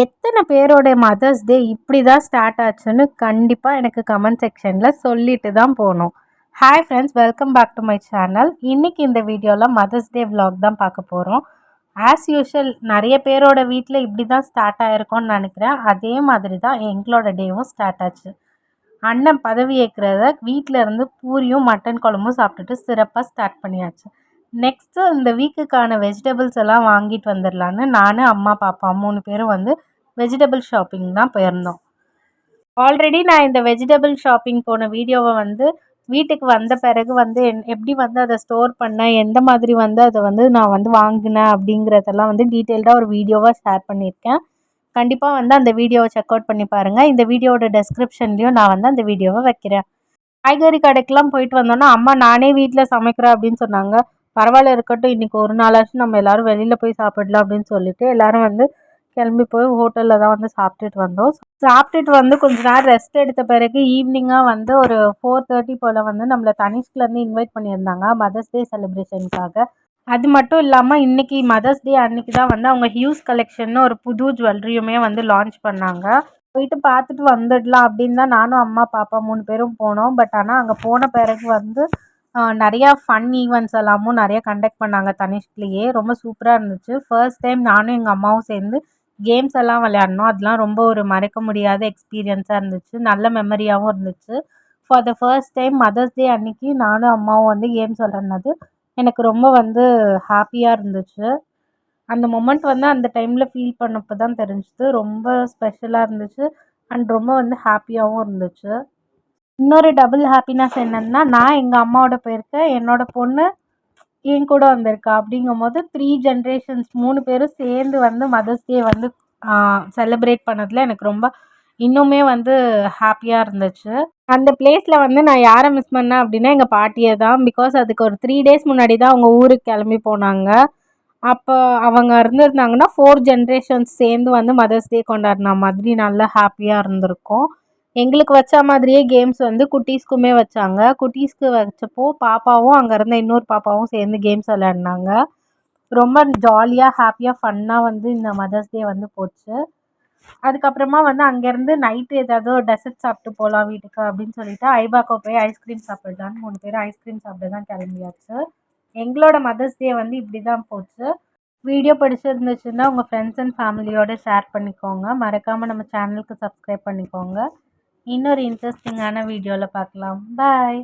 எத்தனை பேரோட mother's day இப்படி தான் ஸ்டார்ட் ஆச்சுன்னு கண்டிப்பாக எனக்கு கமெண்ட் செக்ஷனில் சொல்லிட்டு தான் போகணும். Hi friends, welcome back to my channel. இன்றைக்கி இந்த வீடியோவில் மதர்ஸ் டே vlog தான் பார்க்க போகிறோம். ஆஸ் யூஷுவல் நிறைய பேரோட வீட்டில் இப்படி தான் ஸ்டார்ட் ஆகிருக்கோன்னு நினைக்கிறேன். அதே மாதிரி தான் எங்களோட டேவும் ஸ்டார்ட் ஆச்சு. அண்ணன் பதவி ஏற்கிறத வீட்டில் இருந்து பூரியும் மட்டன் குழம்பும் சாப்பிட்டுட்டு சிறப்பாக ஸ்டார்ட் பண்ணியாச்சு. நெக்ஸ்ட்டு இந்த வீக்குக்கான வெஜிடபிள்ஸ் எல்லாம் வாங்கிட்டு வந்துடலான்னு நான், அம்மா, பாப்பா 3 பேரும் வந்து வெஜிடபிள் ஷாப்பிங் தான் போயிருந்தோம். ஆல்ரெடி நான் இந்த வெஜிடபிள் ஷாப்பிங் போன வீடியோவை வந்து வீட்டுக்கு வந்த பிறகு வந்து எப்படி வந்து அதை ஸ்டோர் பண்ணேன், எந்த மாதிரி வந்து அதை வந்து நான் வந்து வாங்கினேன் அப்படிங்கிறதெல்லாம் வந்து டீட்டெயில்டாக ஒரு வீடியோவாக ஷேர் பண்ணியிருக்கேன். கண்டிப்பாக வந்து அந்த வீடியோவை செக் அவுட் பண்ணி பாருங்கள். இந்த வீடியோவோட டெஸ்கிரிப்ஷன்லேயும் நான் வந்து அந்த வீடியோவை வைக்கிறேன். காய்கறி கடைக்கெலாம் போயிட்டு வந்தோன்னா அம்மா நானே வீட்டில் சமைக்கிறேன் அப்படின்னு சொன்னாங்க. பரவாயில்ல இருக்கட்டும், இன்றைக்கி ஒரு நாளாச்சும் நம்ம எல்லோரும் வெளியில் போய் சாப்பிடலாம் அப்படின்னு சொல்லிட்டு எல்லோரும் வந்து கிளம்பி போய் ஹோட்டலில் தான் வந்து சாப்பிட்டுட்டு வந்தோம். சாப்பிட்டுட்டு வந்து கொஞ்ச நேரம் ரெஸ்ட் எடுத்த பிறகு ஈவினிங்காக வந்து ஒரு 4:30 போல் வந்து நம்மளை தனிஷ்கிலேருந்து இன்வைட் பண்ணியிருந்தாங்க மதர்ஸ் டே செலிப்ரேஷனுக்காக. அது மட்டும் இல்லாமல் இன்றைக்கி மதர்ஸ் டே அன்றைக்கி தான் வந்து அவங்க ஹியூஸ் கலெக்ஷன்னு ஒரு புது ஜுவல்லரியுமே வந்து லான்ச் பண்ணாங்க. போயிட்டு பார்த்துட்டு வந்துடலாம் அப்படின்னு தான் நானும், அம்மா, பாப்பா 3 பேரும் போனோம். பட் ஆனால் அங்கே போன பிறகு வந்து நிறையா ஃபன் ஈவெண்ட்ஸ் எல்லாமும் நிறையா கண்டக்ட் பண்ணாங்க தனிஷ்க்லேயே. ரொம்ப சூப்பராக இருந்துச்சு. ஃபர்ஸ்ட் டைம் நானும் எங்கள் அம்மாவும் சேர்ந்து கேம்ஸ் எல்லாம் விளையாடினோம். அதெலாம் ரொம்ப ஒரு மறக்க முடியாத எக்ஸ்பீரியன்ஸாக இருந்துச்சு. நல்ல மெமரியாகவும் இருந்துச்சு. For the first time mother's day அன்றைக்கி நானும் அம்மாவும் வந்து கேம்ஸ் விளையாடினது எனக்கு ரொம்ப வந்து ஹாப்பியாக இருந்துச்சு. அந்த மொமெண்ட் வந்து அந்த டைமில் ஃபீல் பண்ணப்போ தான் தெரிஞ்சுது. ரொம்ப ஸ்பெஷலாக இருந்துச்சு அண்ட் ரொம்ப வந்து ஹாப்பியாகவும் இருந்துச்சு. இன்னொரு டபுள் ஹாப்பினஸ் என்னென்னா, நான் எங்கள் அம்மாவோட போயிருக்கேன், என்னோடய பொண்ணு என் கூட வந்திருக்கா. அப்படிங்கும்போது 3 ஜென்ரேஷன்ஸ் 3 பேரும் சேர்ந்து வந்து மதர்ஸ் டே வந்து செலிப்ரேட் பண்ணதில் எனக்கு ரொம்ப இன்னுமே வந்து ஹாப்பியாக இருந்துச்சு. அந்த பிளேஸில் வந்து நான் யாரை மிஸ் பண்ணேன் அப்படின்னா எங்கள் பாட்டியை தான். பிகாஸ் அதுக்கு ஒரு 3 டேஸ் முன்னாடி தான் அவங்க ஊருக்கு கிளம்பி போனாங்க. அப்போ அவங்க இருந்திருந்தாங்கன்னா 4 ஜென்ரேஷன்ஸ் சேர்ந்து வந்து மதர்ஸ் டே கொண்டாடின மாதிரி நல்லா ஹாப்பியாக இருந்திருக்கும். எங்களுக்கு வச்ச மாதிரியே கேம்ஸ் வந்து குட்டீஸ்க்குமே வச்சாங்க. குட்டீஸ்க்கு வச்சப்போ பாப்பாவும் அங்கே இருந்த இன்னொரு பாப்பாவும் சேர்ந்து கேம்ஸ் விளையாடினாங்க. ரொம்ப ஜாலியாக ஹாப்பியாக ஃபன்னாக வந்து இந்த மதர்ஸ் டே வந்து போச்சு. அதுக்கப்புறமா வந்து அங்கேருந்து நைட்டு ஏதாவது டெசர்ட் சாப்பிட்டு போகலாம் வீட்டுக்கு அப்படின்னு சொல்லிட்டு ஐபாக்கோ போய் ஐஸ்கிரீம் சாப்பிடலான்னு 3 பேரும் ஐஸ்கிரீம் சாப்பிட தான் கிளம்பியாச்சு. எங்களோட மதர்ஸ் டே வந்து இப்படி தான் போச்சு. வீடியோ பிடிச்சிருந்துச்சுன்னா உங்கள் ஃப்ரெண்ட்ஸ் அண்ட் ஃபேமிலியோடு ஷேர் பண்ணிக்கோங்க. மறக்காமல் நம்ம சேனலுக்கு சப்ஸ்கிரைப் பண்ணிக்கோங்க. இன்னொரு இன்ட்ரெஸ்டிங்கான வீடியோவில் பார்க்கலாம். பாய்.